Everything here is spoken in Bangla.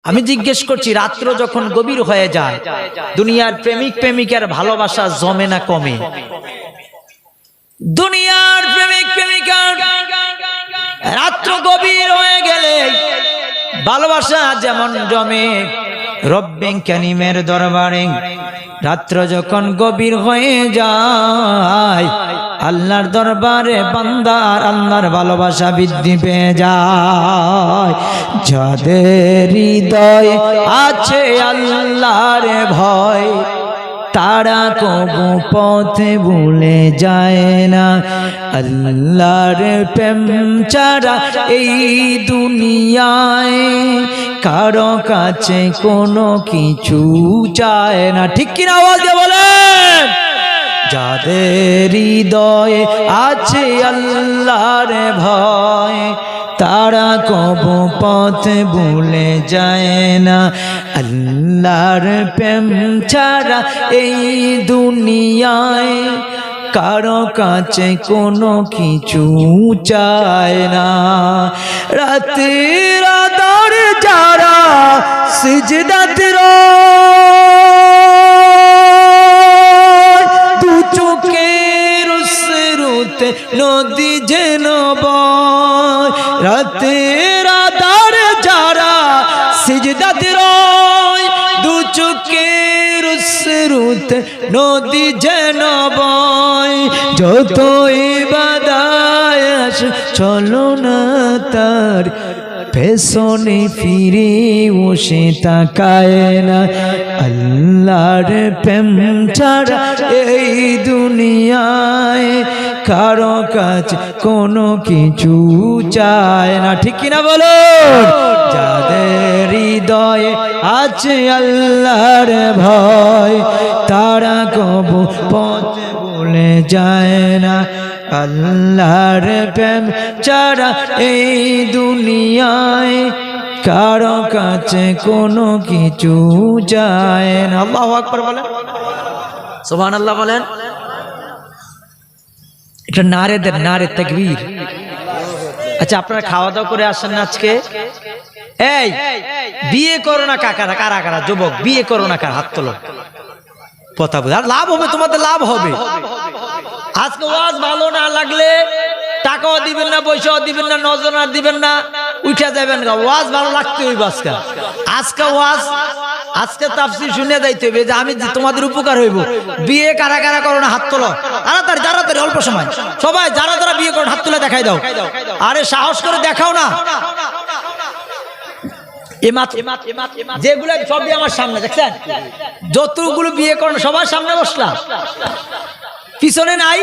আমি জিজ্ঞেস করছি, রাত্র যখন গভীর হয়ে যায়, দুনিয়ার প্রেমিক প্রেমিকার ভালোবাসা জমে না কমে? দুনিয়ার প্রেমিক প্রেমিকার রাত্র গভীর হয়ে গেলে ভালোবাসা যেমন জমে, রব্বে কারীমের দরবারে রাত্র যখন গভীর হয়ে যায়, আল্লাহর দরবারে বান্দার আল্লাহর ভালোবাসা বৃদ্ধি পেয়ে যায়। যাদের হৃদয়ে আছে আল্লাহর ভয়, তারা কবু পথে ভুলে যায় না। আল্লাহর প্রেম ছাড়া এই দুনিয়ায় কারো কাছে কোনো কিছু চায় না। ঠিক কিনা আওয়াজ দিয়ে বলেন? যাদের হৃদয়ে আছে আল্লাহর ভয়, তারা কবু পথে ভুলে যায় না। আল্লাহর প্রেম ছাড়া এই দুনিয়ায় কারো কাছে কোনো কিছু চায় না। রাতের আঁধার যারা সিজদাতে রয়, দু চোখের স্রোতে নদী যেন বয়। রাতের আঁধার যারা সিজদাতে রয়, দু চোখের স্রোতে নদী যেন বয়। যতই বাধায় আসে চলো না তার পেছনে ফিরে বসে তাকায় না। আল্লাহর প্রেম ছাড়া এই দুনিয়ায় কারো কাছে কোনো কিছু চায় না। ঠিক কিনা বলুন? যাদের হৃদয়ে আছে আল্লাহর ভয়, তারা কবু পথে ভুলে যায় না। আল্লাহর প্রেম ছাড়া এই দুনিয়ায় কারো কাছে কোনো কিছু যায় না। আল্লাহু আকবার বলেন, সুবহানাল্লাহ বলেন। এটা নারে দেন, নারে তাকবীর। আচ্ছা, আপনারা খাওয়া দাওয়া করে আসেন না আজকে? এই বিয়ে করো না কাকারা, কারা কারা যুবক বিয়ে করো না, কার হাত তোলো। কথা বলে আর লাভ হবে, তোমাদের লাভ হবে। আজকে ওয়াজ ভালো না লাগলে টাকাও দিবেন না, পয়সাও দিবেন না, নজরা দিবেন না, উঠে যাবেন। ওয়াজ ভালো লাগতে হইব। আজকে ওয়াজ, আজকে তাফসীর শুনে যাইতে হবে যে আমি তোমাদের উপকার হইব। বিয়ে কারা কারা করো না, হাত তোলো তাড়াতাড়ি তাড়াতাড়ি, অল্প সময়। সবাই যারা যারা বিয়ে করো হাত তুলে দেখাই দাও। আরে সাহস করে দেখাও না। যেগুলো সবই আমার সামনে দেখছেন, যতগুলো বিয়ে করেন সবার সামনে বসলাম, পিছনে নাই।